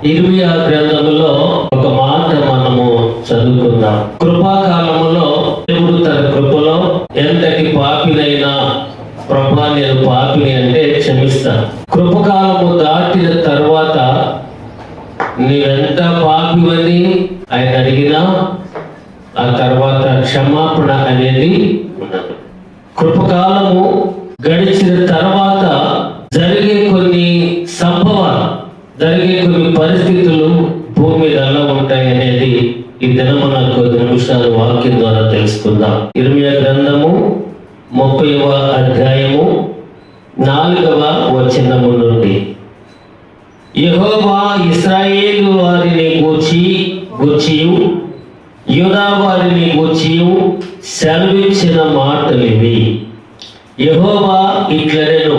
ఇర్మియా గ్రంథములో ఒక మాట మనము చదువుకుందాం. కృపాకాలములో దేవుడు తన కృపలో ఎంతటి పాపినైనా ప్రభా నేను పాపిని అంటే క్షమిస్తాను. కృపకాలము దాటిన తర్వాత నీవెంత పాపివని ఆయన అడిగినా ఆ తర్వాత క్షమాపణ అనేది ఉన్నది. కృపకాలము గడిచిన తర్వాత జరిగే కొన్ని సంభవాలు, జరిగే కొన్ని పరిస్థితులు భూమి మీద ఎలా ఉంటాయి అనేది ఈ దినం మనం కొద్ది నిమిషాలు వాక్యం ద్వారా తెలుసుకుందాం. ఇర్మియా గ్రంథము 30వ అధ్యాయము 4వ వచనము నుండి, యెహోవా ఇశ్రాయేలు వారిని గూర్చియు యూదా వారిని గూర్చియు సెలవిచ్చిన మాటలివి. యెహోవా ఇట్లనెను,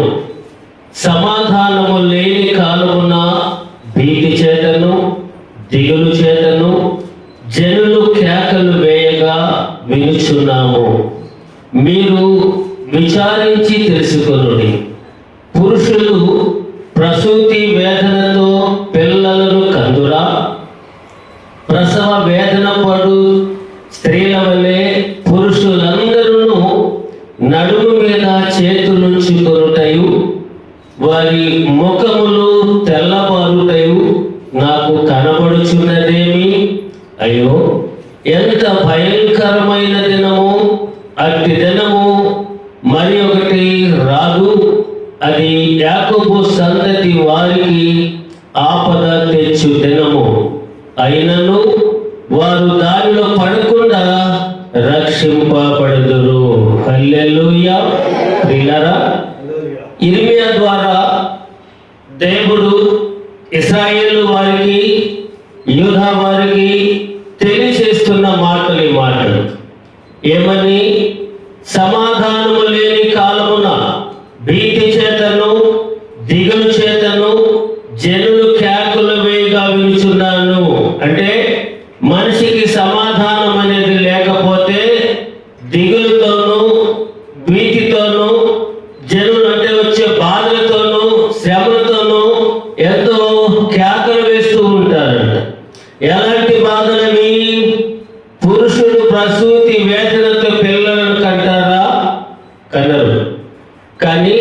సమాధానము లేని కాలమున భీతి చేతను దిగులు చేతను జనులు కేకలు వేయగా వినుచున్నాము. మీరు విచారించి తెలుసుకొనుడి. పురుషులు ప్రసూతి వేదనతో పిల్లలను కందురా? ప్రసవ వేదన పడు స్త్రీల వలె పురుషులందరూ నడుము మీద చేతులుంచుకొనుటయు వారి ముఖములు తెల్లబారుటయు నాకు కనబడుచున్నదేమి? అయ్యో, ఎంత భయంకరమైన దినము! అట్టి దినము మరి ఒకటి రాదు. అది యాకోబు సంతతి వారికి ఆపద తెచ్చు దినము. అయినను వారు దానిలో పడకుండా రక్షింపబడుదురు. హల్లెలూయా. ప్రియులారా, ఇర్మియా ద్వారా దేవుడు ఇశ్రాయేలు వారికి యూదా వారికి తెలియజేస్తున్న మాటలు ఈ మాటలు ఏమని? సమాధానము లేని కాలమున భీతి చేతను దిగులు చేతను జనులు కేకలు వేయగా వినుచున్నాను. అంటే మనిషికి సమాధానం అనేది లేకపోతే దిగులుతోనూ భీతితోనూ జనులు అంటే వచ్చే బాధలతోనూ శ్రమలతోనూ ఎంతో కేకలు వేస్తూ ఉంటారంట. ఎలాంటి బాధలని? పురుషుడు ప్రసూతి వేదనతో పిల్లలను కంటారా? కనరు. కానీ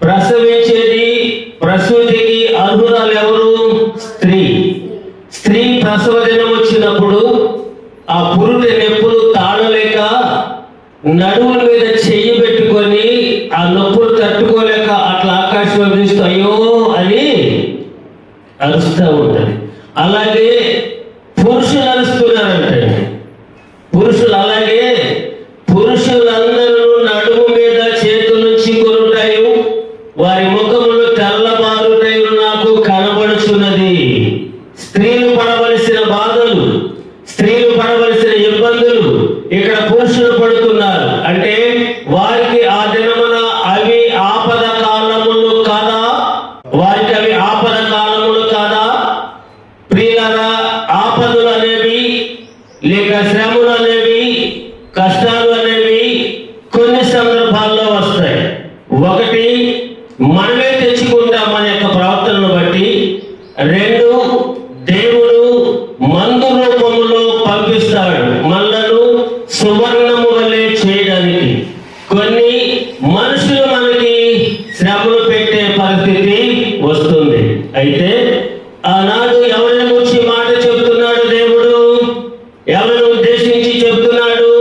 ప్రసవించేది, ప్రసూతికి అర్హురాలు ఎవరు? స్త్రీ. స్త్రీ ప్రసవ దినం వచ్చినప్పుడు ఆ పురుటి నొప్పులు తాళలేక నడుముల మీద చెయ్యి పెట్టుకొని ఆ నొప్పులు తట్టుకోలేక అట్లా ఆకాశం చూస్తూ అయ్యో అని అరుస్తూ ఉంటుంది. అలాగే పురుషులు అరుస్తున్నారంటే, పురుషులు అలాగే పురుషులందరూ నడుము మీద చేతులుంచి కొనుటయు వారి ముఖములు తెల్లబారుటయు నాకు కనబడుచున్నది. స్త్రీలు పడవలసిన బాధలు, స్త్రీలు పడవలసిన ఇబ్బందులు ఇక్కడ పురుషులు పడుతున్నారు. అంటే వారికి ఆ దినమున అవి ఆపద కాలములు కాదా? వారికి అవి ఆపద కాలములు కాదా? ప్రియులారా, ఆపదలు అనేవి లేక శ్రమలు అనేవి కష్టాలు అనేవి కొన్ని సందర్భాల్లో వస్తాయి. ఒకటి, మనమే తెచ్చుకుంటాం మన యొక్క ప్రవర్తనను బట్టి. రెండు, దేవుడు మందు రూపములో పంపిస్తాడు మనలను సువర్ణము వలె చేయడానికి. కొన్ని మనుషులు మనకి శ్రమలు పెట్టే పరిస్థితి వస్తుంది. అయితే ఆనాడు ఎవరిని గురించి మాట చెప్తున్నాడు దేవుడు? ఎవరిని ఉద్దేశించి చెప్తున్నాడు?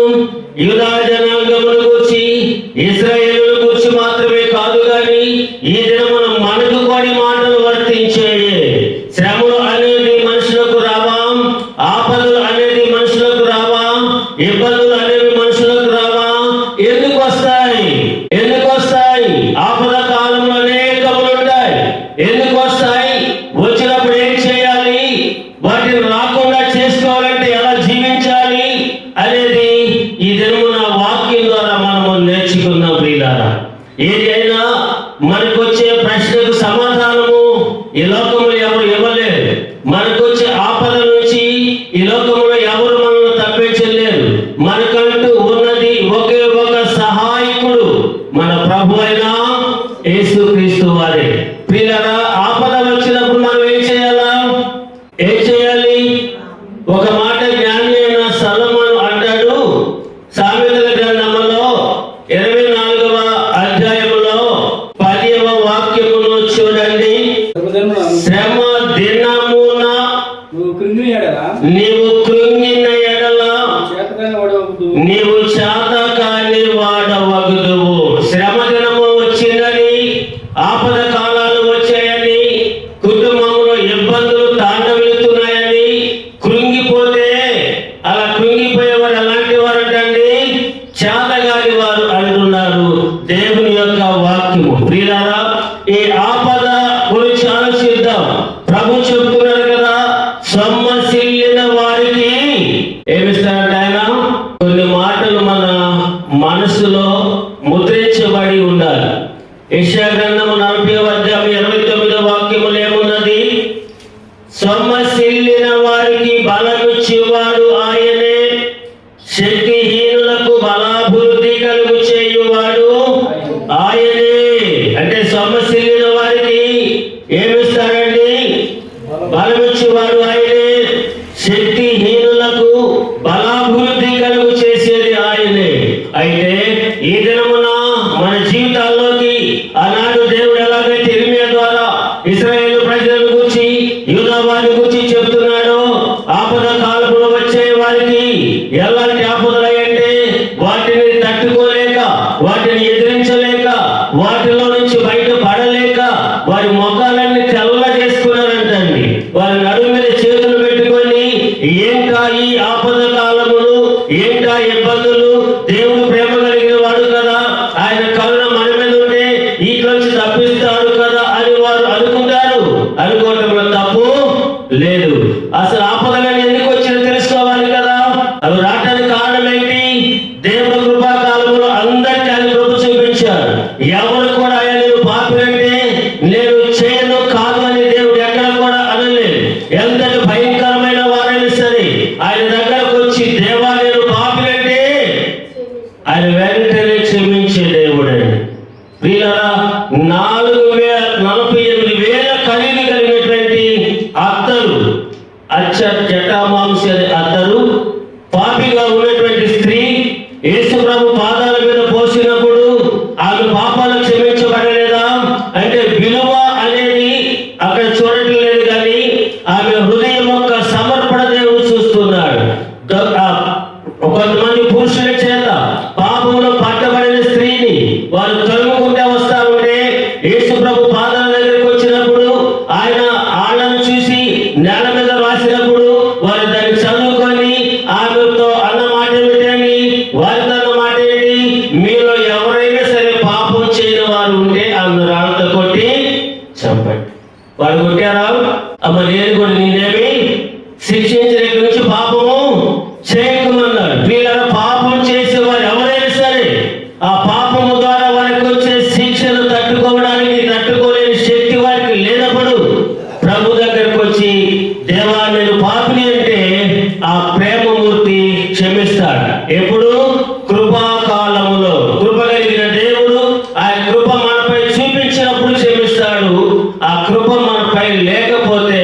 యూదా జనాంగమును గురించి, ఇశ్రాయేలును గురించి మాత్రమే కాదు, కానీ ఈ దినమున మనకు కొన్ని మాటలు వర్తించేవి. శ్రమలు అనేది మనుషులకు రావా? ఆపదలు అనేది మనుషులకు రావా? ఇబ్బందులు అనేవి మనుషులకు రావా? ఎందుకు వస్తాయి? ఎందుకు వస్తాయి? ఆపద కాలంలో అనేకములు ఉంటాయి. ఎందుకు వస్తాయి? వచ్చినప్పుడు ఏం చేయాలి? వాటిని రాకుండా చేసుకోవాలంటే ఎలా జీవించాలి అనేది ఈ దినమున వాక్యం ద్వారా మనము నేర్చుకుందాం. ప్రియులారా, ఏదైనా మనకు వచ్చే ప్రశ్నకు సమాధానము ఈ లోకంలో ఎవరు ఇవ్వలేరు. మనకు వచ్చే ఆపద నుంచి ఈ లోకంలో ఎవరు మనల్ని తప్పించలేరు. మనకంటూ ఉన్నది ఒకే ఒక సహాయకుడు, మన ప్రభు అయిన యేసుక్రీస్తు వారే. ప్రియులారా, ఆపద వచ్చినప్పుడు మనం ఏం చేయాలా? ఏం చేయాలి? ఒక మాట జ్ఞాని అయిన సొలొమోను అంటాడు, సామెతల గ్రంథములో 24వ అధ్యాయములో 10వ వాక్యమును చూడండి. శ్రమ దినమున నీవు కృంగిన ఎడల నీవు చేతకాని వాడవగుదువు. శ్రమ దినము వచ్చిందని, ఆపద కాలాలు వచ్చాయని, కుటుంబంలో ఇబ్బందులు తాండవిస్తున్నాయని కృంగిపోతే, అలా కృంగిపోయేవారు ఎలాంటి వారు అంటండి? చేతగాని వారు అంటున్నారు దేవుని యొక్క వాక్యము. ప్రియులారా, ఈ ఆపద గురించి ఆలోచిద్దాం. ప్రభు చెబుతున్నారు కదా, సొమ్మసిల్లిన వారికి ఏమిస్తారంటే ఆయన కొన్ని మాటలు మన మనసులో ముద్రించబడి ఉండాలి. యెషయా గ్రంథము 40వ అధ్యాయం 29వ వాక్యములో ఏమున్నది? సొమ్మసిల్లిన వారికి బలమిచ్చేవాడు ఆయనే, శక్తిహీనులకు బలాభివృద్ధి కలుగు చేయువాడు ఆయనే. అంటే సొమ్మసిల్లిన వారికి ఏమిస్తాడండి? బలమిచ్చేవాడు ఆయనే, శక్తిహీనులకు బలాభివృద్ధి కలుగు చేసేది ఆయనే. అయితే ఈ దినమున మన జీవితాల్లోకి ఆనాడు దేవుడు ఎలాగైతే ఇర్మియా ద్వారా ఇశ్రాయేలు ప్రజల గురించి, యూదా వారి గురించి చెప్తున్నాడో, ఆపద కాలంలో వచ్చే వారికి ఎలాంటి ఆపదలంటే వాటిని తట్టుకోలేక, వాటిని ఎదిరించలేక, వాటిలో నుంచి బయట పడలేక వారి మొఖాలన్నీ తెల్ల చేసుకున్నారంటండి. వారి నడుము మీద చేతులు పెట్టుకొని, ఏంటా ఈ ఆపద కాలములు, ఏంటా ఇబ్బందులు, దేవుడు ప్రేమ కలిగిన వాడు కదా, ఆయన కరుణ మన మీద ఉంటే ఈలోంచి తప్పిస్తాడు కదా అని వారు అనుకుంటారు. అనుకోవటంలో తప్పు లేదు. అసలు ఆపదలను ఎందుకు వచ్చినా తెలుసుకోవాలి కదా. అవి రావడానికి కారణం ఏంటి? దేవుడు కృపాకాలంలో అందరికీ ఆయన కృప చూపించారు. ఎవరు కూడా ఆయన నేను పాపినంటే నేను చేయను కాదు అని దేవుడు ఎక్కడ కూడా అనలేదు. ఎంతటి భయంకరమైన వారైనా సరే ఆయన దగ్గరకు వచ్చి దేవా నేను పాపినంటే ఆయన వెంటనే క్షమించే దేవుడండి. ప్రియులారా, 48,000 ఖరీదు కలిగినటువంటి అత్తరు, జటామాంసి అనే అత్తరు, పాపిగా ఉన్నటువంటి స్త్రీ యేసు ప్రభు పాదాల మీద పోసినప్పుడు ఆమె పాపాలు క్షమించబడలేదా అంటే విలువ అనేది అక్కడ చూడట్లేదు, కానీ ఆమె హృదయం యొక్క సమర్పణ దేవుడు చూస్తున్నాడు. కొంతమంది పురుషుల చేత పాపంలో పట్టబడిన స్త్రీని వారు తరుముకుంటే వస్తా ఉంటే యేసు ప్రభు పాదాల దగ్గరికి వచ్చినప్పుడు ఆయన ఆళ్ళను చూసి నేల మీద రాసినప్పుడు వారు దాన్ని చదువుకొని ఆమెతో అన్న మాట ఏమిటండి? వారితో అన్న మాట ఏంటి? మీలో ఎవరైనా సరే పాపం చేయని వారు ఉంటే ఆమె రాళ్ళతో కొట్టి చంపండి. వారు కొట్టారా? అమ్మ నేను కూడా నేనేమి శిక్షించిన నుంచి పాపము చేయకమన్నాడు. వీళ్ళ పాపం చేసేవారు ఎవరైనా సరే ఆ పాపము ద్వారా వారికి వచ్చే శిక్షను తట్టుకోలేని శక్తి వారికి లేనప్పుడు ప్రభు దగ్గరకు వచ్చి దేవా నేను పాపిని అంటే ఆ ప్రేమమూర్తి క్షమిస్తాడు. ఎప్పుడు? కృపాకాలములో. కృప కలిగిన దేవుడు ఆయన కృప మనపై చూపించినప్పుడు క్షమిస్తాడు. ఆ కృప మనపై లేకపోతే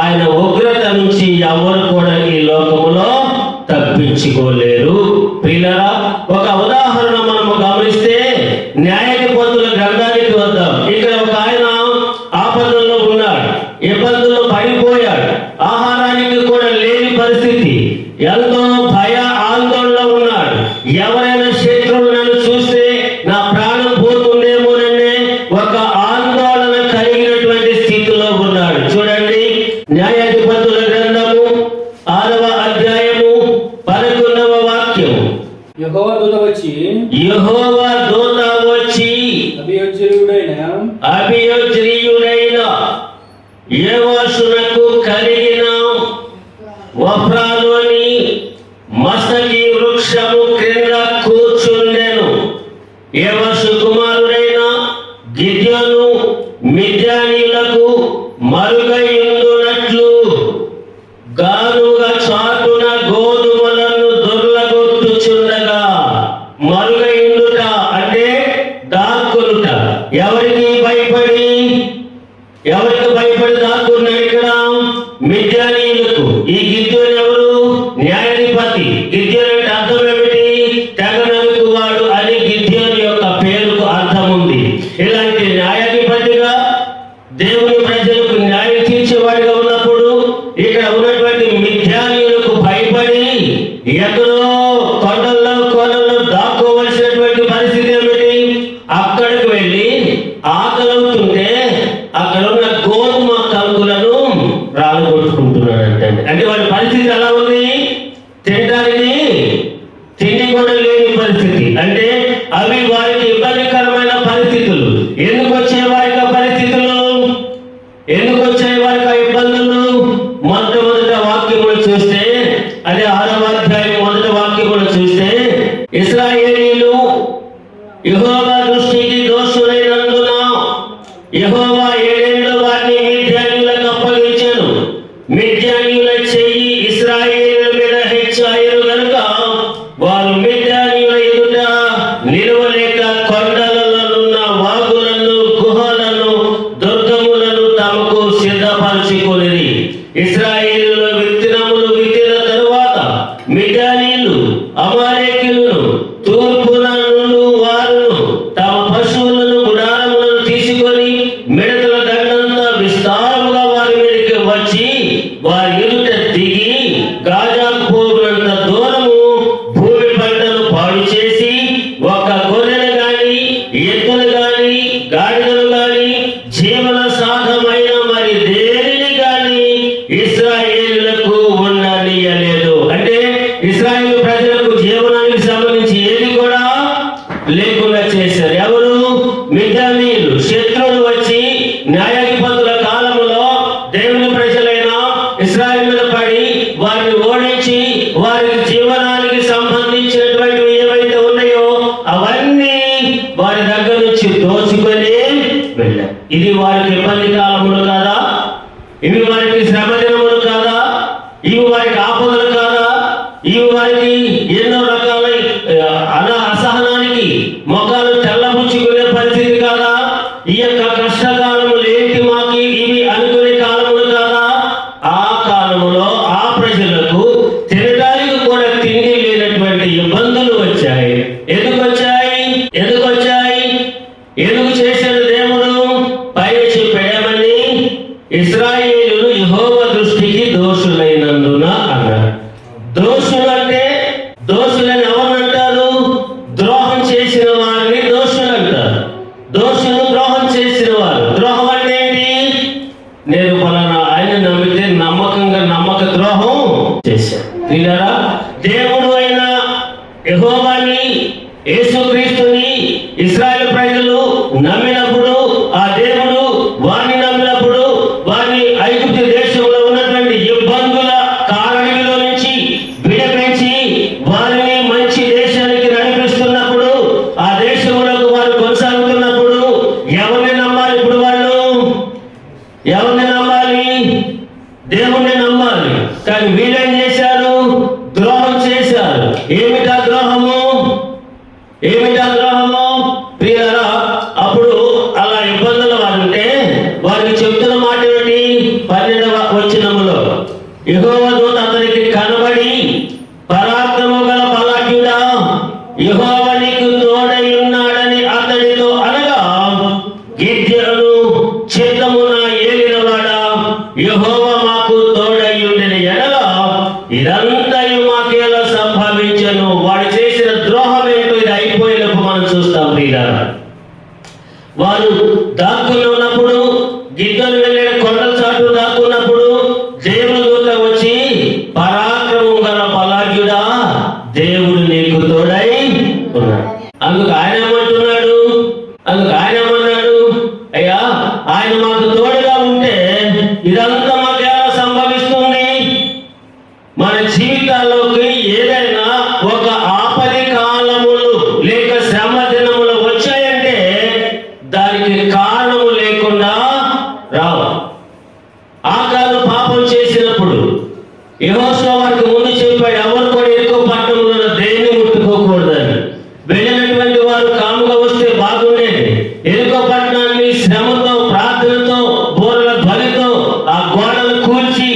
ఆయన ఉగ్రత నుంచి ఎవరు కూడా ఈ లోకములో తప్పించుకోలేరు. ప్రియులారా, ఒక ఉదాహరణ మనము గమనిస్తే న్యాయాధిపతుల గ్రంథానికి వద్దాం. ఇక్కడ ఒక ఆయన ఆపదల్లో ఉన్నాడు, ఇబ్బందుల్లో పడిపోయాడు, ఆహారానికి కూడా లేని పరిస్థితి, ఎంతో భయ ఆందోళన ఉన్నాడు. ఎవరైనా శత్రువులు నన్ను చూస్తే నా ప్రాణం పోతుందేమోననే ఒక ఆందోళన కలిగినటువంటి స్థితిలో ఉన్నాడు. చూడండి, న్యాయాధిపతుల గ్రంథము 6వ అధ్యాయము 11వ వాక్యం. యెహోవా దూత వచ్చి అభియోజ్రీయుడైన యోవాషునకు కలిగిన వఫ్రాలోని మస్తకి వృక్షము క్రింద కూర్చుండెను. యోవాషు కుమారుడైన గిద్యోను మిద్యానీయులకు మరుగైయుండునట్లు మిద్యానీయులకు. ఈ గిద్యోను ఎవరు? న్యాయాధిపతి. గిద్యోను అంటే అర్థం ఏమిటి? తెగనలకు వాడు అని గిద్యోను యొక్క పేరుకు అర్థం ఉంది. ఇలాంటి న్యాయాధిపతిగా దేవుని ప్రజలకు న్యాయం తీర్చేవాడిగా ఉన్నప్పుడు ఇక్కడ ఉన్నటువంటి మిద్యానీయులకు భయపడి ఎక్కడో కొండల్లో కోనల్లో దాక్కోవలసినటువంటి పరిస్థితి ఏమిటి? అక్కడికి వెళ్ళి ఆకలవుతుంటే అక్కడ ఉన్న గోధుమ కంకులను రాలగొట్టుకుంటున్నాడంటే, అంటే వాడి పరిస్థితి ఎలా ఉంది? తినడానికి తిండి కూడా లేని పరిస్థితి. అంటే అవి వారికి ఇబ్బందికరమైన పరిస్థితులు. ఎందుకు వచ్చే వారికి ఆ పరిస్థితులు? ఎందుకు వచ్చే వారికి ఆ ఇబ్బందులు? మొట్టమొదటి వాక్యములు చూస్తే, అదే 6వ అధ్యాయం 1వ వాక్యములు చూస్తే, ఇశ్రాయేలీయులు యెహోవా దృష్టికి దోషులైనందున యెహోవా 7 ఏళ్ళు వారిని మిద్యానీయులకు అప్పగించాను. మిద్యానీయుల చెయ్యి ఇశ్రాయేలీయుల మీద హెచ్చాయను గనుక వారు మిద్యానీయుల ఎదుట నిలవలేక కొండలలోనున్న వాగులను, గుహలను, దుర్గములను తమకు సిద్ధపరచుకొనిరి. ఇశ్రాయేలీయుల విత్తనములు విత్తిన తరువాత మిద్యానీయులు అమాలేకీయులను తూర్పున నుండి వారును తమ పశువులను, గుడారములను తీసుకొని మిడతల దండంతా విస్తారముగా వారి మీదకి వచ్చి వారి ఎదుట దిగి గాజాకు పోగునంత దూరము భూమి పంటను పాడు చేసి ఒక గొర్రెను గాని, ఎద్దును గాని, గాడిదను గాని, జీవన సాధమైన మరి దేనిని గాని ఇశ్రాయేలులకు ఉండనీయలేదు. అంటే ఇశ్రాయేలు ప్రజలకు జీవనానికి సంబంధించి ఏది కూడా లేకుండా చేశారు. ఎవరు? మిద్యానీయులు. శత్రువులు వచ్చి న్యాయాధిపతుల కాలంలో దేవుని ప్రజలైన ఇశ్రాయేలు మీద పడి వారిని ఓడించి వారికి జీవనానికి సంబంధించినటువంటివి ఏవైతే ఉన్నాయో అవన్నీ వారి దగ్గర నుంచి దోచుకొని వెళ్ళారు. ఇది వారికి ఇబ్బంది కాలములు కాదా? ఇవి వారికి శ్రమ దినములు కాదా? ఇవి వారికి ఆపదలు కాదా? ఇవి వారికి ఎన్నో రకాల అసహనానికి మొఖాలు తెల్లబుచ్చుకునే పరిస్థితి కాదా? ఈ యొక్క కష్టకాలములు ఏంటి మాకి ఇవి అనుకునే కాలములు కాదా? ఆ కాలములో ఆ ప్రజలకు తినడానికి కూడా తిండి లేనటువంటి ఇబ్బందులు వచ్చాయి. ఎందుకు వచ్చాయి? ఎందుకు వచ్చాయి? ఎందుకు చేశాడు దేవుడు? పైన చెప్పామని ఇశ్రాయేలీయులు యెహోవా దృష్టికి దోషులైనందున అన్నారు. దోషులు అంటే దోషులని ఎవరంటారు? ద్రోహం చేసిన వారిని దోషులు అంటారు. దోషులు ద్రోహం చేసిన వారు. ద్రోహం అంటే ఏంటి? నేను పలానా ఆయన నమ్మితే నమ్మక ద్రోహం చేశాను. విన్నారా? దేవుడు అయిన యెహోవాని, యేసుక్రీస్తుని ఇశ్రాయేలు ప్రజలు నమ్మినప్పుడు, ఆ దేవుడు వారిని నమ్మినప్పుడు వారిని ఐగుప్తు దేశంలో ఉన్నటువంటి ఇబ్బందుల కారణంలో నుంచి విడిపించి వారిని మంచి దేశానికి నడిపిస్తున్నప్పుడు, ఆ దేశంలో వారు కొనసాగుతున్నప్పుడు ఎవరిని నమ్మాలి? ఇప్పుడు వాళ్ళు ఎవరిని నమ్మాలి? దేవుణ్ణి నమ్మాలి. కానీ వీళ్ళేం చేశారు? ద్రోహం చేశారు. ఏమిటా ద్రోహము? ఏమిటా ద్రోహము? ప్రియులారా, అప్పుడు అలా ఇబ్బందులు వారుంటే వారికి చెప్తున్న మాట ఏంటి? 12వ వచనములో యెహోవా దూత అతనికి కనబడి, పరాక్రమము గల బలాఢ్యుడా, యెహోవా నీకు తోడై ఉన్నాడని అతడితో అనగా, గిద్యోను చిత్తమున ఏలినవాడా, యెహోవా మాకు తోడై ఉండిన ఎడల ఇదంతయు మాకేలా సంభవించను. వాడు చేసిన ద్రోహం ఏంటో ఇది అయిపోయినప్పుడు మనం చూస్తాం. ప్రియులారా, వారు దాక్కుని ఉన్నప్పుడు, గిద్దలు వెళ్ళిన కొండల చాటు దాక్కున్నప్పుడు దేవుని దూత వచ్చి, పరాక్రమం గల బలాఢ్యుడా, దేవుడు నీకు తోడై ఉన్నాడు. అందుకు ఆయన ఏమంటున్నాడు? అయ్యా, ఆయన మాకు తోడుగా ఉంటే ఇదంతా మాకు ఎలా సంభవిస్తుంది? మన జీవితాల్లోకి ఏదైనా ఒక ఆపది కాలములు లేక శ్రమ దినములు వచ్చాయంటే దానికి కారణము లేకుండా రావు. ఆకాను పాపం చేసినప్పుడు యెహోషువ వారికి ముందు చెప్పాడు, ఎవరు కూడా ఎక్కువ పట్టణంలో దేన్ని ముట్టుకోకూడదని. వెళ్ళినటువంటి వారు కాముగా వస్తే బాగుండేది. ఎరుకో పట్టణాన్ని శ్రమతో, ప్రార్థనతో, బోరల ధ్వనితో ఆ గోడలు కూల్చి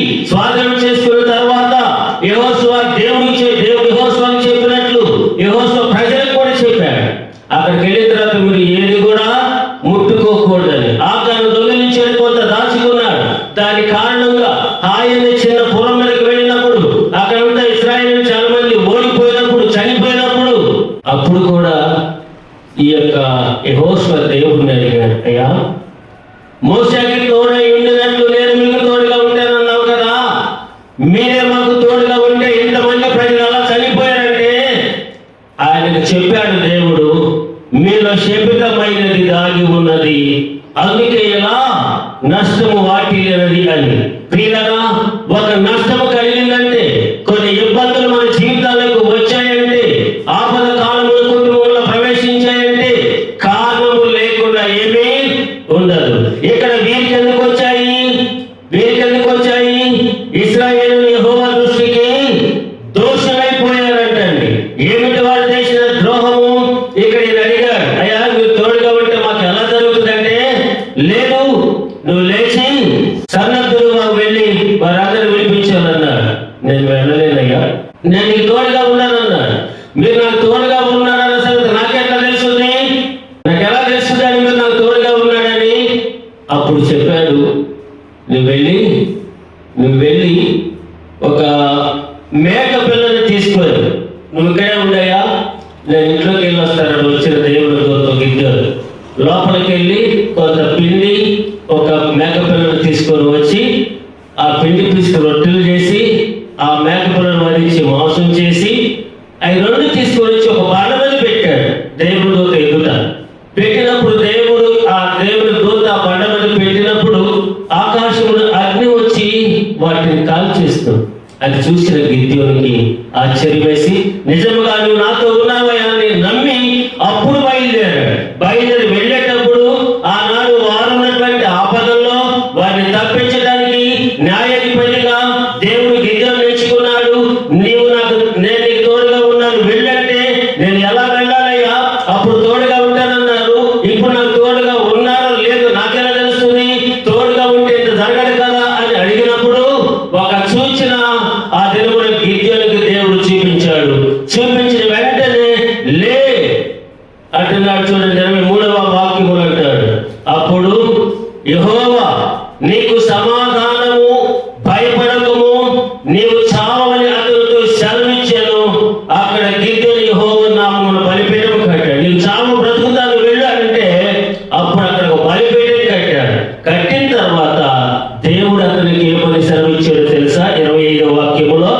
ఆయన చిన్న పురం మీదకి వెళ్ళినప్పుడు అక్కడంతా ఇశ్రాయేలు చాలా మంది ఓడిపోయినప్పుడు చనిపోయినప్పుడు అప్పుడు కూడా ఈ యొక్క యెహోషువ దేవుడిని అడిగాడు, అయ్యా మోషేకి తోడై ఉండినట్లు నేను మీకు తోడుగా ఉంటానన్నావు కదా, మీరే మాకు తోడుగా ఉంటే ఇంతమంది ప్రజలు అలా చనిపోయారంటే ఆయనకు చెప్పాడు దేవుడు, మీలో శపితమైనది దాగి ఉన్నది, అందుకే ఇలా నష్టము వాటిల్లినది అని. ప్రియులారా, ఒక నష్టము కలిగిందంటే, కొన్ని ఇబ్బందులు మన జీవితాలకు వచ్చాయంటే, ఆపద కాలంలో కుటుంబంలో ప్రవేశించాయంటే కారణము లేకుండా ఏమీ ఉండదు. ఇక్కడ వీరికి ఎందుకు వచ్చాయి? ఇశ్రాయేలు యెహోవా దృష్టికి దోషమైపోయారంటండి. ఏమిటి వారు చేసిన ద్రోహము? ఇక్కడ ఈయన అడిగాడు, అయ్యా మీరు తోడుగా ఉంటే మాకు ఎలా జరుగుతుందంటే, లేదు నువ్వు లేచి సన్నద్ధులుగా వెళ్ళి వారందరూ విడిపించాలన్నాడు. నేను వెళ్ళలేనయ్యా, నేను నీకు తోడుగా ఉన్నానన్నాడు. మీరు నాకు తోడుగా ఉన్నారన్న సంగతి నాకెట్లా తెలుస్తుంది? నాకు ఎలా తెలుస్తుంది అని మీరు నాకు తోడుగా ఉన్నాడని? అప్పుడు చెప్పాడు, నువ్వు వెళ్ళి ఒక మేక పిల్లని తీసుకొని నువ్వు ఇక్కడే ఉండయా, నేను ఇంట్లోకి వెళ్ళి వస్తాను. వచ్చిన దేవుడు గిద్దరు లోపలికి వెళ్ళి కొంత పిండి ఒక మేక పిల్లని తీసుకొని వచ్చి ఆ పిండి పిసికి రొట్టెలు చేసి ఆ మేక పిల్లను వధించి మాంసం చేసి అవి రెండు తీసుకొని వచ్చి ఒక బండ మీద పెట్టాడు. దేవుడు దూత ఎదుట పెట్టినప్పుడు ఆ దేవుడి దూత ఆ బండ మీద పెట్టినప్పుడు ఆకాశంలో అగ్ని వచ్చి వాటిని కాల్చేస్తుంది. అది చూసిన గిద్యోనికి ఆశ్చర్యం వేసి, నిజంగా నువ్వు నాతో ఉన్నావయ్యా అని నమ్మి అప్పుడు బయలుదేరి వెళ్ళేటప్పుడు ఆనాడు వారు ఉన్నటువంటి ఆపదల్లో వారిని తప్పించడానికి న్యాయాధిపతిగా దేవుడు గిద్యోని ఎంచుకున్నాడు. నేను నీకు తోడుగా ఉన్నాను, వెళ్ళంటే నేను ఎలా వెళ్ళాలయ్యా? అప్పుడు తోడుగా ఉంటానన్నారు, ఇప్పుడు నాకు తోడుగా ఉన్నారో లేదు నాకెలా తెలుస్తుంది? తోడుగా ఉంటే ఇంత జరగదు కదా అని అడిగినప్పుడు ఒక సూచన ఆ దినమున గిద్యోనికి దేవుడు చూపించాడు. చూపించిన వెంటనే లే అంటున్నాడు. చూడండి 23వ వాక్యములు అంటాడు, అప్పుడు యెహోవా నీకు సమాధానము, భయపడకము, నీవు చావని అతనితో సెలవిచ్చాను. అక్కడ గిద్యోను యెహోవా నామమున బలిపీఠం కట్టాడు. నీవు చావు బ్రతుకుతాను వెళ్ళు అంటే అప్పుడు అక్కడ ఒక బలిపీఠం కట్టాడు. కట్టిన తర్వాత దేవుడు అతనికి ఏమని సెలవిచ్చాడో తెలుసా? 25వ వాక్యములో,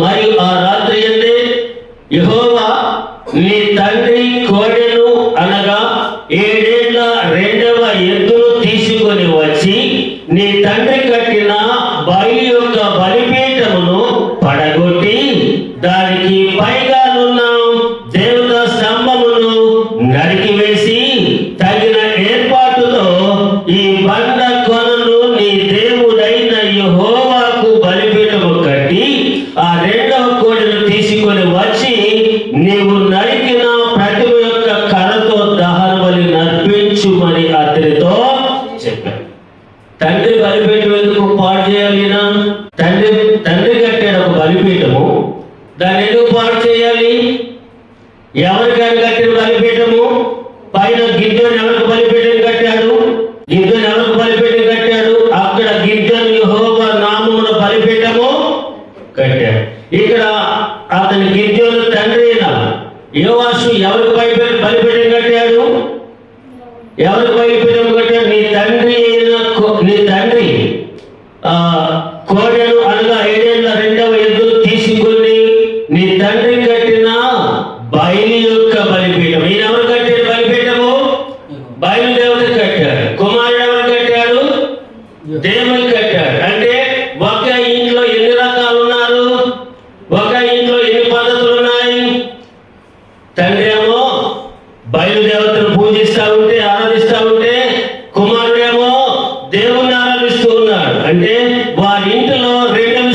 మరియు ఆ రాత్రి అంటే యెహోవా నీ తండ్రి కోడెను అనగా 7 ఏళ్ల 2వ ఎద్దును తీసుకొని వచ్చి నీ తండ్రి కట్టిన బయలు యొక్క బలిపీఠమును పడగొట్టి దానికి పైగానున్న దేవతా స్తంభమును నరికివేసి తగిన ఏర్పాటుతో ఈ బండ కొనను నీ దేవుడైన యెహోవాకు బలిపీఠము కట్టి ఆ 2వ కోడెను తీసుకొని వచ్చి నీవు నరికిన ప్రతిమ యొక్క కర్రతో దహన బలి నర్పించుమని అతనితో చెప్పాడు. తండ్రి బలిపీఠం ఎందుకు పాడు చేయాలి? తండ్రి కట్టాడు ఒక బలిపీఠము, దాన్ని ఎందుకు పాడు చేయాలి? ఎవరికైనా కట్టిన బలిపీఠము? పైన గిద్యోను ఎవరికి బలిపీఠం కట్టాడు? అక్కడ గిద్యోను యెహోవా నామమున బలిపీఠము కట్టాడు. ఇక్కడ అతని గిద్యోను తండ్రి అయిన యోవాషు ఎవరికి బలిపీఠం కట్టాడు? నీ తండ్రి కోడెను అనగా 7 ఏళ్ల 2వ ఎద్దును తీసుకొని నీ తండ్రి కట్టిన బయలు యొక్క బలిపీఠం. ఈయన ఎవరు కట్టాడు బలిపీఠము? బయలుదేవత కట్టాడు. కుమారుడు ఎవరు కట్టాడు? దేవుని కట్టాడు. అంటే ఒక ఇంట్లో ఎన్ని రకాలు ఉన్నారు? ఒక ఇంట్లో ఎన్ని పద్ధతులు ఉన్నాయి? తండ్రి ఏమో బయలుదేవతను పూజిస్తా ఉంటే ఆరాధిస్తా ఉంటే, కుమారుడేమో దేవుణ్ణి ఆరాధిస్తూ ఉన్నాడు. అంటే వారి ఇంటిలో 2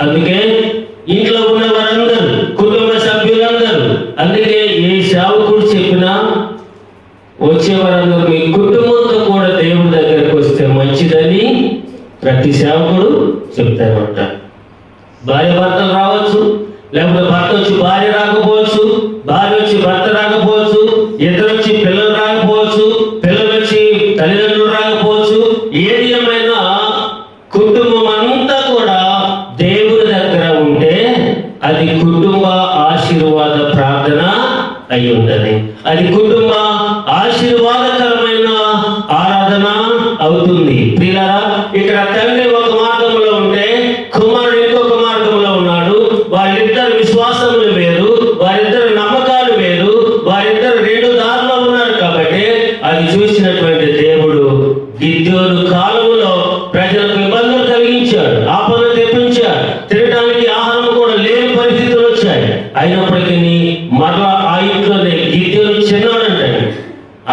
అందుకే ఇంట్లో ఉన్న వారందరూ, కుటుంబ సభ్యులందరూ, అందుకే ఏ సేవకుడు చెప్పినా వచ్చేవారందరూ మీ కుటుంబంతో కూడా దేవుడి దగ్గరకు వస్తే మంచిదని ప్రతి సేవకుడు చెప్తారన్నమాట. భార్య భర్తలు రావచ్చు, లేకపోతే భర్త వచ్చి భార్య రాకపోవచ్చు, భార్య వచ్చి భర్త రాకపోవచ్చు, ఇద్దరు వచ్చి పిల్లలు రాకపోవచ్చు, పిల్లలు వచ్చి తల్లిదండ్రులు రాకపోవచ్చు. ఏది ఏమైనా కుటుంబం అంతా కూడా దేవుడి దగ్గర ఉంటే అది కుటుంబ ఆశీర్వాద ప్రార్థన అయి ఉంటది. అది కుటుంబ ఆశీర్వాదకరమైన ఆరాధన అవుతుంది. ప్రియులారా, ఇక్కడ తండ్రి ఒక మార్గంలో ఉంటే కుమారుడు ఇంకొక మార్గంలో ఉన్నాడు. వాళ్ళిద్దరు విశ్వాసములు వేరు, వారిద్దరు నమ్మకాలు వేరు, వారిద్దరు రెండు దారిలో ఉన్నారు. కాబట్టి అది చూసినటువంటి దేవుడు గిద్యోను కాలంలో ప్రజలకు ఇబ్బందులు కలిగించాడు, ఆపద తెప్పించాడు, తినడానికి ఆహారం కూడా లేని పరిస్థితులు వచ్చాయి. అయినప్పటికీ మరలా ఆ ఇంట్లోనే గిద్యోను చిన్నాడంటాడు,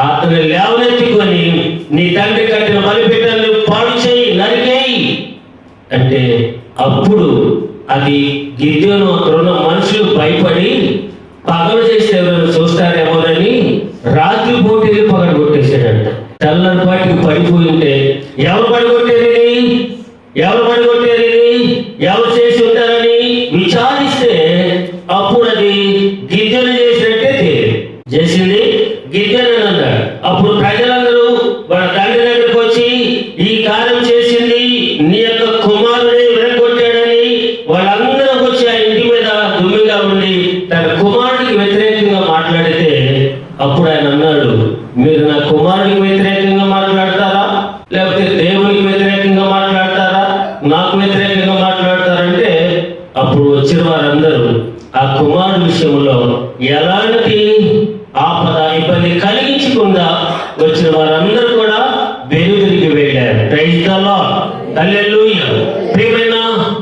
అతను లేవనెత్తుకొని నీ తండ్రి కట్టిన బలిపీఠాన్ని పాడు చేయి, నరికేయి అంటే అప్పుడు అది గిద్యోను అక్కడున్న మనుషులు భయపడి పగలు చేస్తే ఎవరైనా చూస్తారేమోనని రాత్రి పోటీలు పగలు కొట్టేశాడంట. తెల్లపాటికి పడిపోయి ఉంటే ఎవరు పడిగొట్టేది, ఎవరు పడిగొట్టేది, ఎవరు చేసి ఉంటారని విచారిస్తే అప్పుడు అది గిద్యోను చేసినట్టే చేసింది గిద్యోను అన్నాడు. అప్పుడు ప్రజలందరూ వాళ్ళ తండ్రి దగ్గరికి వచ్చి ఈ కార్యం చేసింది నీ యొక్క కుమారుడే విరగొట్టాడని వాళ్ళందరూ వచ్చి ఆ ఇంటి మీద దుమ్మిగా ఉండి తన కుమారుడికి వ్యతిరేకంగా మాట్లాడితే అప్పుడు ఆయన అన్నాడు, మీరు నా కుమారుడికి వ్యతిరేకంగా మాట్లాడతారా, లేకపోతే దేవునికి వ్యతిరేకంగా మాట్లాడతారా, నాకు వ్యతిరేకంగా మాట్లాడతారంటే అప్పుడు వచ్చిన వారందరూ ఆ కుమారుడి విషయంలో ఎలాంటి ఆపద ఇబ్బంది కలిగించకుండా వచ్చిన వారందరూ కూడా వెనుదిరిగి వెళ్ళారు. ప్రైజ్ ది లార్డ్, హల్లెలూయా. ప్రియమైన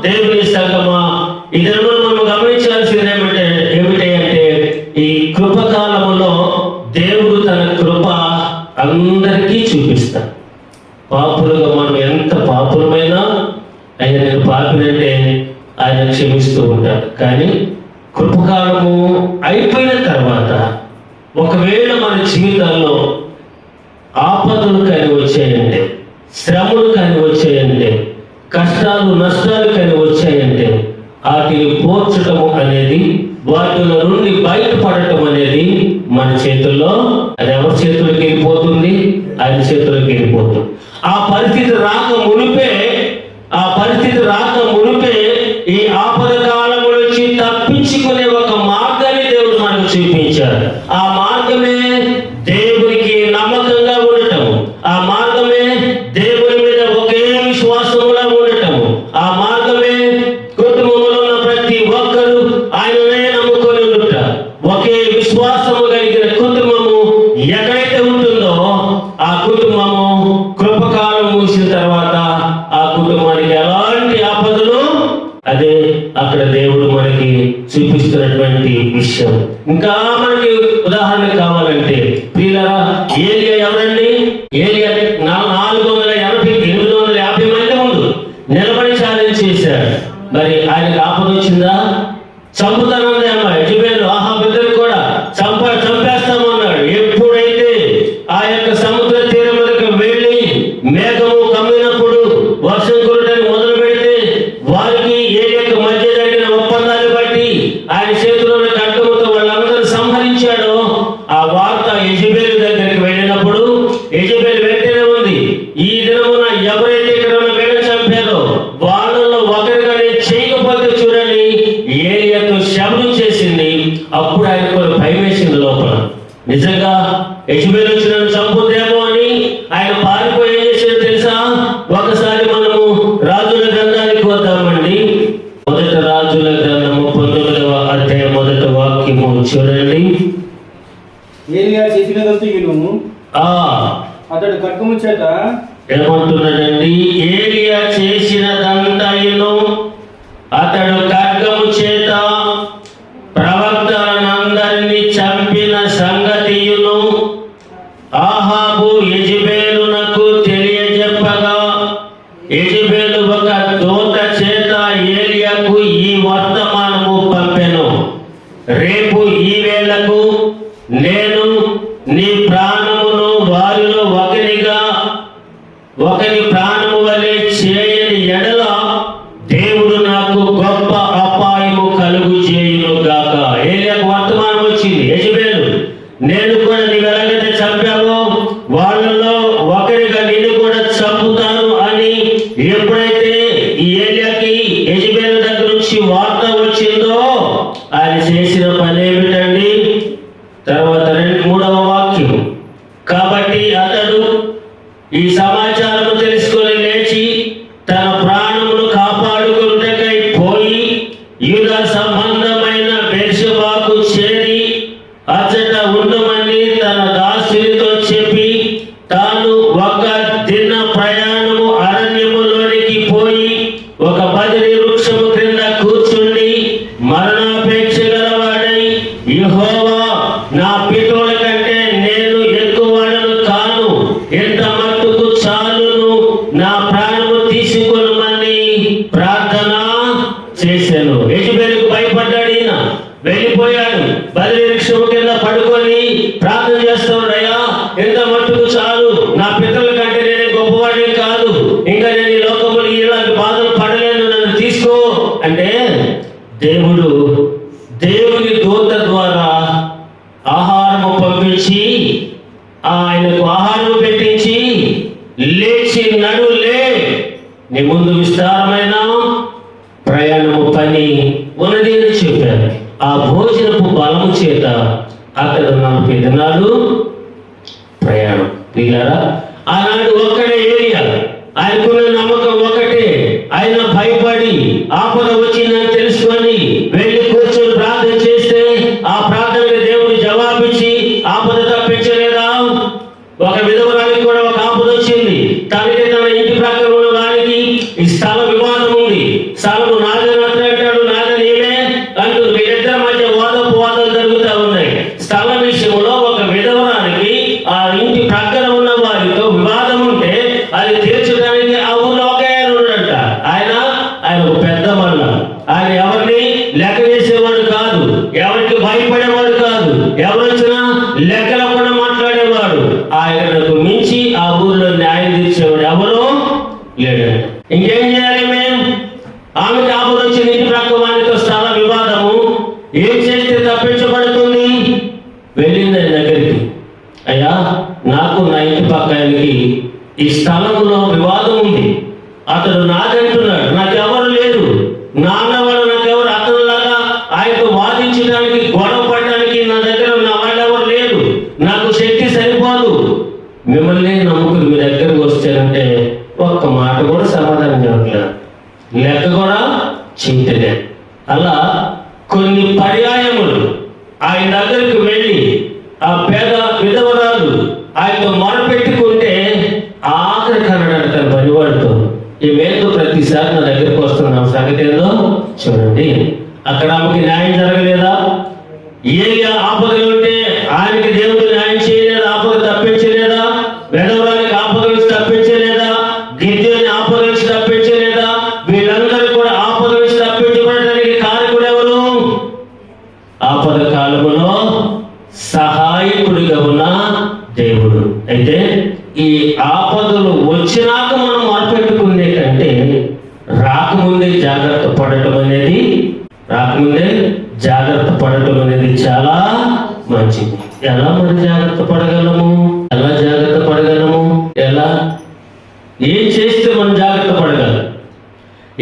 దేవుని సంగమా, ఈ దినమున మనం గమనించాల్సింది ఏమిటి అంటే ఈ కృపకాలములో దేవుడు తన కృప అందరికీ చూపిస్తాడు. పాపులుగా మనం ఎంత పాపులమైనా ఆయన నేను పాపినంటే ఆయన క్షమిస్తూ ఉంటాడు. కానీ కృపకాలము అయిపోయిన తర్వాత ఒకవేళ మన జీవితాల్లో ఆపదలు కానీ వచ్చాయంటే, శ్రమలు కానీ వచ్చాయంటే, కష్టాలు నష్టాలు కానీ వచ్చాయంటే వాటిని పోర్చటము అనేది, వాటిలో నుండి బయటపడటం అనేది మన చేతుల్లో, అది ఎవరి చేతుల్లోకి వెళ్ళిపోతుంది, ఆయన చేతుల్లోకి వెళ్ళిపోతుంది. ఆ పరిస్థితి రాక మునిపే ఈ ఆపద కాలంలో నుంచి తప్పించుకునే ఒక మార్గాన్ని దేవుడు మనకు చూపించారు. ఆ మార్గమే దేవునికి నమ్మకంగా ఉండటం, ఆ మార్గమే దేవుని మీద ఒకే విశ్వాసంగా ఉండటం, ఆ మార్గమే కుటుంబంలో ఉన్న ప్రతి ఒక్కరూ ఆయననే నమ్ముకొని ఉండుట. ఒకే విశ్వాసము కలిగిన కుటుంబము ఎక్కడైతే ఉంటుందో ఆ కుటుంబము కృపకాలం ముగిసిన తర్వాత ఆ కుటుంబానికి ఎలాంటి ఆపదలు, అదే అక్కడ దేవుడు మనకి చూపిస్తున్నటువంటి విషయం. ఇంకా మనకి ఉదాహరణ కావాలంటే ప్రియులారా, ఏలియా ఎవరండి? ఏలియా 850 మంది ముందు నిలబడి ఛాలెంజ్ చేశాడు. మరి ఆయనకు ఆపద వచ్చిందా? చంపుతానంది అమ్మాయి యెజబెలు, ఆహాబు ఇద్దరు కూడా చంపేస్తాము అన్నాడు. ఎప్పుడైతే ఆ యొక్క సముద్ర తీరం వరకు వెళ్ళి మేఘము కమ్మినప్పుడు వర్షం కురడానికి మొదలు పెడితే వారికి ఏలియాకు మధ్య జరిగిన ఒప్పందాన్ని బట్టి ఆయన చేతిలో ఖడ్గముతో వాళ్ళందరూ సంహరించాడు. ఆ వార్త యెజబెలు దగ్గరికి వెళ్ళినప్పుడు యెజబెలు వెంటనే ఉంది, ఈ దినమున ఎవరైతే ఇక్కడ ఉన్న వీళ్ళని చంపారో వాళ్ళలో ఒకరిగానే చేయకపోతే చూడండి ఏలియాతో శబ్దం చేసింది. నుంచి వార్త వచ్చిందో ఆయన చేసిన పని ఏమిటండి? తర్వాత 3వ వాక్యం. కాబట్టి అతడు ఈ సమాచారం తెలుసుకొని లేచి తన ప్రాణమును కాపాడుకొనుటకై పోయి యూదా సంబంధమైన బెర్షెబాకు చేరి అచ్చట ఉండమని తన దాసునితో చెప్పి తాను ఒక దిన ప్రయాణము అరణ్యములోనికి పోయి ఒక బదిరి వృక్షము క్రింద కూర్చుండి మరణాపేక్ష గలవాడై, యెహోవా, నా పితరుల కంటే నేను ఎక్కువవాడను కాను, ఎంత మట్టుకు చాలును, నా ప్రాణము తీసుకొనమని ప్రార్థన చేశాను. యెజబెలుకు భయపడ్డాడు. ఈయన వెళ్ళిపోయాడు. బదిరి వృక్షము కింద పడుకొని ప్రార్థన చేస్తున్నాడు. అయ్యా, ఎంత మట్టుకు చాలు, నా పితరుల కంటే నేనే గొప్పవాడిని కాదు, ఇంకా నేను ఈ లోకములో ఇలాంటి బాధలు పడలేను, నన్ను తీసుకో అంటే దేవుని దూత ద్వారా ఆహారము పంపించి ఆయనకు ఆహారం పెట్టించి లేచి నడులే, నీ ముందు విస్తారమైన ప్రయాణము పని ఉన్నది అని చెప్పారు. ఆ భోజనపు బలము చేత అతడు 40 దినాలు ప్రయాణం. వీళ్ళారా, ఆనాడు ఒక్కడే ఏరియా, ఆయనకున్న నమ్మకం ఒకటే. ఆయన భయపడి ఆపద వచ్చిందని తెలుసుకొని వెళ్ళి కూర్చొని ప్రార్థన చేస్తే ఆ ప్రార్థనకి దేవుడు జవాబిచ్చి ఆపద తప్పించలేదా? ఒక విధవరానికి కూడా ఒక ఆపద వచ్చింది. తనకి తన ఇంటి ప్రక్కన ఉన్న వారికి ఈ స్థల వివాదం ఉంది. స్థలము నాదని అంటాడు, నాదని ఏమే అంటూ వీళ్ళిద్దరి మధ్య వాదాలు జరుగుతూ ఉన్నాయి. స్థల విషయంలో ఒక విధవరానికి ఆ ఇంటి ప్రక్కన ఉన్న వారితో వివాదం ఉంటే అది తీర్చడానికి ఆ ఊళ్ళో ఒక ఆయన ఉన్నాడంట. ఆయన ఒక పెద్ద మల్ల. ఆయన ఎవరిని లెక్క చేసేవాడు కాదు, ఎవరికి భయపడేవాడు కాదు, ఎవరు వచ్చినా లెక్కలకుండా మాట్లాడేవాడు. ఆయనకు మించి ఆ ఊళ్ళో న్యాయం తీర్చేవాడు ఎవరు లేడు. ఇంకేం చేయాలి మేము? ఆమెకి ఆపద వచ్చింది, ఇంటి ప్రక్క వారితో స్థల వివాదము. ఏం చేస్తే తప్పించబడుతుంది? వెళ్ళింది ఆయన దగ్గరికి. అయ్యా, నాకు నా ఇంటి పక్క ఆయనకి ఈ స్థలంలో వివాదం ఉంది, అతడు నాదంటున్నాడు, నాకెవరు లేదు, నాన్నవాడు నాకెవరు, అతనిలాగా ఆయనతో వాదించడానికి గొడవ పడడానికి నా దగ్గర నా వాళ్ళెవరు లేరు, నాకు శక్తి సరిపోదు, మిమ్మల్ని నమ్ముకుని మీ దగ్గరకు వస్తానంటే ఒక్క మాట కూడా సమాధానం చెప్పట్లేదు, లెక్క కూడా చింతలే. అలా కొన్ని పర్యాయములు ఆయన దగ్గరికి వెళ్ళి ఆ పేద విధవరాలు ఆయనతో మొరపెట్టుకుంటే ఆఖరి కన్నాడు తన పనివాడితో, ఈ మేతో ప్రతిసారి నా దగ్గరికి వస్తున్నాం, సంగతి ఏదో చూడండి. అక్కడ ఆమెకి న్యాయం జరగలేదా? ఏ ఆపదలు ఉంటే ఆయనకి దేవుడు న్యాయం చేయలేదా? ఆపద తప్పించలేదా? విధవరానికి ఆపద నుంచి తప్పించలేదా? గిద్యోని ఆపద నుంచి తప్పించలేదా? వీళ్ళందరూ కూడా ఆపద నుంచి తప్పించబడడానికి కారకుడు ఎవరు? ఆపద కాలములో సహాయకుడిగా ఉన్న దేవుడు. అయితే ఈ ఆపదలు వచ్చినాక మనం మొరపెట్టుకునే కంటే రాకముందే జాగ్రత్త పడటం అనేది చాలా మంచిది. ఎలా మరి జాగ్రత్త పడగలము? ఎలా ఏం చేస్తే మనం జాగ్రత్త పడగలం?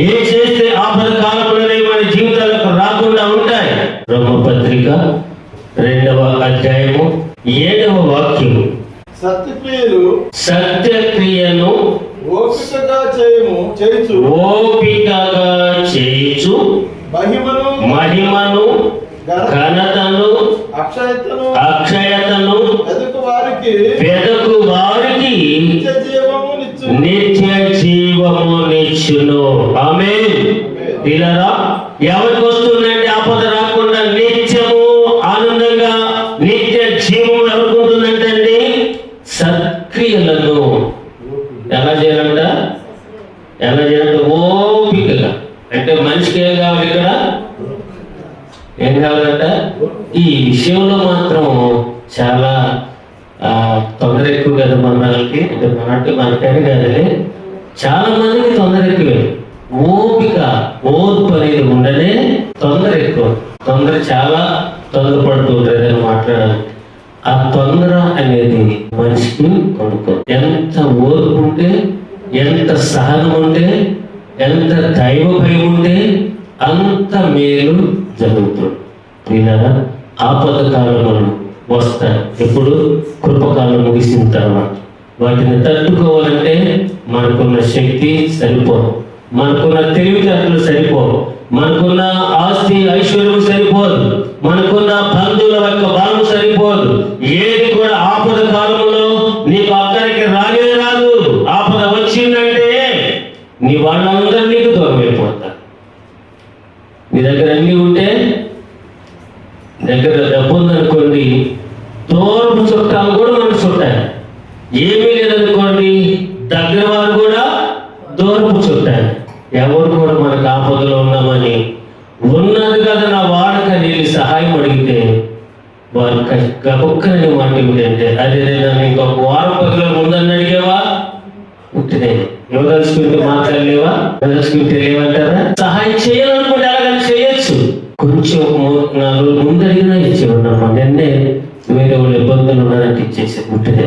ఏం చేస్తే ఆపద కాలంలోనే మన జీవితాలకు రాకుండా ఉంటాయి? రోమపత్రిక 2వ అధ్యాయము 7వ వాక్యము. సత్యక్రియను ఓపికగా చేయుచు మహిమను ఘనతను అక్షయతను వెదకు వారికి నిత్య జీవము నిచ్చును. ఆమేన్. ఇలా ఎవరికి వస్తుందంటే ఆపద రాకుండా నిత్యము ఆనందంగా నిత్య జీవం ఎవరికి ఉంటుందంటే సత్క్రియలను ఎలా చేయాలంట ఓపికగా. అంటే మనిషికి ఏం కావాలి? ఇక్కడ ఏం కావాలంట? ఈ విషయంలో మాత్రం చాలా తొందర ఎక్కువ కదా మనకి. అంటే మనకని కాదని చాలా మందికి తొందర ఎక్కువే. ఓర్పు అనేది ఉండనే తొందర ఎక్కువ. చాలా తొందరపడుతూ ఉంటుంది అని మాట్లాడాలి. ఆ తొందర అనేది మనిషికి కొనుక్కో. ఎంత ఓర్పు ఉంటే, ఎంత సహనం ఉంటే, ఎంత దైవ భయం ఉంటే అంత మేలు జరుగుతుంది. ప్రియులారా, ఆపద కాలములు వస్తాయి. ఎప్పుడు? కృపకాలం ముగిసిన తర్వాత. వాటిని తట్టుకోవాలంటే మనకున్న శక్తి సరిపోదు, మనకున్న తెలివితేటలు సరిపోవు, మనకున్న ఆస్తి ఐశ్వర్యం సరిపోదు, మనకున్న బంధువుల యొక్క బలం సరిపోదు. ఏది కూడా ఆపద కాలంలో నీకు అక్కడికి రానే రాదు. ఆపద వచ్చిందంటే నీ వాళ్ళందరూ నీకు దూరం అయిపోతారు. నీ దగ్గర అన్నీ ఉంటే, దగ్గర డబ్బు ఉందనుకోండి, దూరపు చుట్టాలు కూడా మనకు చుట్టాలి. ఏమీ లేదనుకోండి, దగ్గర వారు కూడా దూరపు చుట్టాలి. ఎవరు కూడా మనకు ఆపదలో ఉన్నామని ఉన్నది కదా నా వాడకని సహాయం అడిగితే వారు గబుక్కని మాట ఏమిటంటే, అదే నన్ను ఇంకొక వారం 10 రోజుల ముందని అడిగేవా, పుట్టినే యువదలుచుకుంటే మాట్లాడలేవా, యువదలుచుకుంటే లేవంటారా? సహాయం చేయాలనుకుంటే అలాగని చేయొచ్చు. కొంచెం 4 రోజుల ముందు అడిగినా ఇచ్చేవాళ్ళమ్మా. నిన్నే వేరే వాళ్ళు ఇబ్బందులు ఉన్నారంటే ఇచ్చేసి పుట్టినే.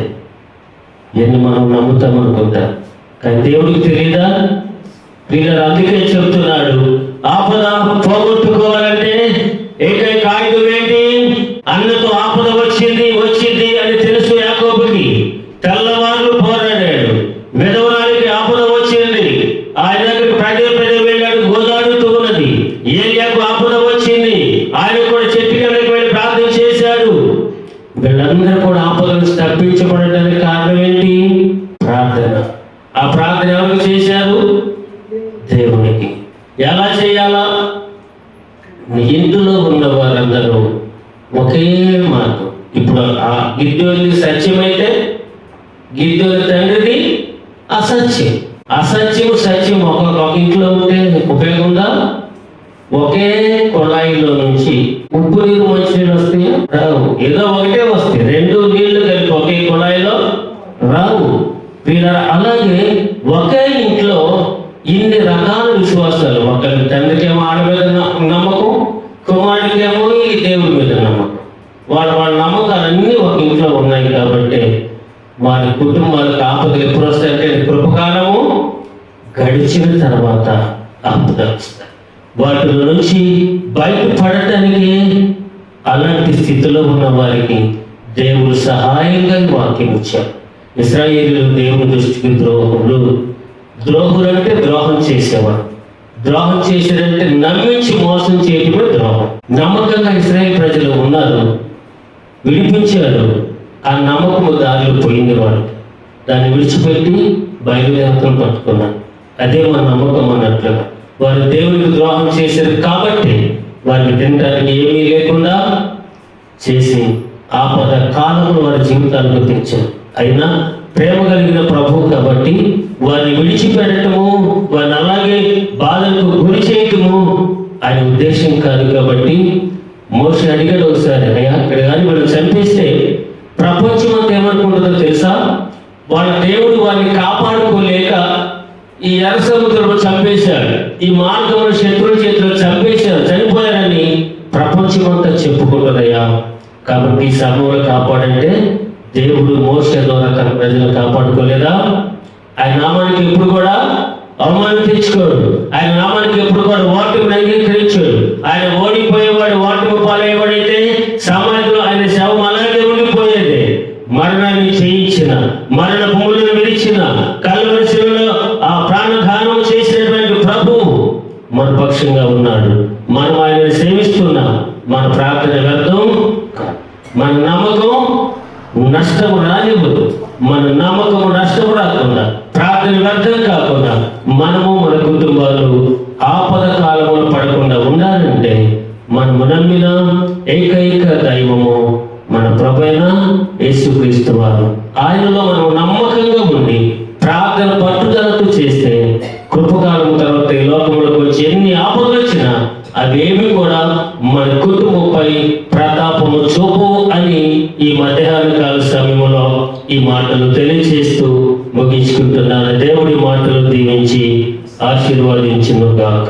ఎన్ని మనం నమ్ముతామనుకుంటా, కానీ దేవుడికి తెలియదా? వీళ్ళని అందుకే చెప్తున్నాడు, ఆపద పోగొట్టుకోవాలంటే ఏకైక ఆయుధం ఏంటి? అన్నతో ఆపద వచ్చింది అని తెలుసు యాకోబుకి. తెల్లవారు పోరాడాడు. విధవరాలికి ఆపద వచ్చింది, ఆయన దగ్గరికి పదే వెళ్ళాడు, గోదాడుతూ ఉన్నది. ఏలియాకు ఆపద వచ్చింది, ఆయన కూడా చెట్టు కిందకి వెళ్ళి ప్రార్థన చేశాడు. వీళ్ళందరూ కూడా ఆపదను తప్పించబడటానికి కారణం ఏంటి? ప్రార్థన. ఆ ప్రార్థన ఎవరికి చేశారు? దేవునికి. ఎలా చేయాలా? నీ ఇంటిలో ఉన్న వారందరూ ఒకే మార్గం. ఇప్పుడు ఆ గిద్దోని సత్యమైతే గిద్దోని తండ్రిది అసత్యం. అసత్యం సత్యం ఒక ఇంట్లో ఉంటే ఉపయోగం ఉందా? ఒకే కుళాయిలో నుంచి ఉప్పు నీరు మంచి నీళ్ళు వస్తాయా? రావు. ఏదో ఒకటే వస్తాయి. 2 నీళ్లు కలిపి ఒకే కుళాయిలో రావు. అలాగే ఒకే ఇంట్లో ఇన్ని రకాల విశ్వాసాలు. ఒకరి తండ్రికేమో ఆడ మీద నమ్మకం, కుమారుడికేమో ఈ దేవుడి మీద నమ్మకం. వాళ్ళ నమ్మకాలన్నీ ఒక ఇంట్లో ఉన్నాయి కాబట్టి వారి కుటుంబాలకు ఆపదలు ఎప్పుడు వస్తాయంటే కృపకాలము గడిచిన తర్వాత ఆపదలు వస్తాయి. వాటి నుంచి బయటపడటానికి అలాంటి స్థితిలో ఉన్న వారికి దేవుడు సహాయంగా వాక్యం ఇచ్చారు. ఇశ్రాయేలీయులు దేవుని దృష్టికి ద్రోహులు అంటే ద్రోహం చేసేవారు. ద్రోహం చేసేదంటే నమ్మించి మోసం చేయటమే ద్రోహం. నమ్మకంగా ఇశ్రాయేల్ ప్రజలు ఉన్నారు, విడిపించారు. ఆ నమ్మకము దారిలో పోయింది. వాడు దాన్ని విడిచిపెట్టి బయలుదేవతను పట్టుకున్నారు. అదే మన నమ్మకం అన్నట్లుగా. వారు దేవునికి ద్రోహం చేశారు కాబట్టి వారికి తినడానికి ఏమీ లేకుండా చేసి ఆపద కాలంలో వారి జీవితాలకు తెచ్చారు. అయినా ప్రేమ కలిగిన ప్రభువు కాబట్టి వారిని విడిచిపెట్టడము, వారిని అలాగే బాధలకు గురి చేయటము ఆయన ఉద్దేశం కాదు. కాబట్టి మోషే అడిగాడు ఒకసారి, అయ్యా అక్కడ కానీ వీళ్ళు చంపేస్తే ప్రపంచం అంతా ఏమనుకుంటుందో తెలుసా? వాళ్ళ దేవుడు వారిని కాపాడుకోలేక ఈ ఎర్ర సముద్రంలో చంపేశాడు, ఈ మార్గంలో శత్రువుల చేతిలో చంపేశారు, చనిపోయారని ప్రపంచం అంతా చెప్పుకుంటుందయ్యా. కాబట్టి ఈ సమయంలో కాపాడంటే దేవుడు మోషే ద్వారా తన ప్రజలను కాపాడుకోలేదా? ఆయన నామానికి ఎప్పుడు కూడా అవమానం తెచ్చుకోడు. ఆయన నామానికి ఎప్పుడు కూడా ఓటమిని అంగీకరించాడు. ఆయన ఓడిపోయేవాడు, ఓటమి పాలయ్యేవాడైతే సమాజంలో ఆయన శవం అలాగే ఉండిపోయేది. మరణాన్ని చేయించిన, మరణ భూములను విరిచిన, కల్వరి శిలువలో ఆ ప్రాణదానం చేసినటువంటి ప్రభువు మన పక్షంగా ఉన్నాడు. మనం ఆయనను సేవిస్తున్నాం. మన ప్రార్థన వ్యర్థం, మన నమ్మకం నష్టము రానివ్వదు. మన నమ్మకము నష్టము రాకుండా, ప్రార్థన వ్యర్థం కాకుండా మనము మన కుటుంబాలు ఆపద కాలంలో పడకుండా ఉండాలంటే మనము నమ్మిన ఏకైక దైవము మన ప్రభువైన యేసుక్రీస్తు వారు. ఆయనలో మనం నమ్మకంగా ఉండి ప్రార్థన పట్టుదలతో చేస్తే కృపకాలం తర్వాత ఈ లోకంలోకి వచ్చి ఎన్ని ఆపదలు వచ్చినా అవేమి కూడా మన కుటుంబంపై ప్రతాపము చూపు అని ఈ మధ్యాహ్న కాల సమయంలో ఈ మాటలు తెలియజేస్తూ ముగించుకుంటున్నాను. దేవుడి మాటలు దీవించి ఆశీర్వదించును గాక.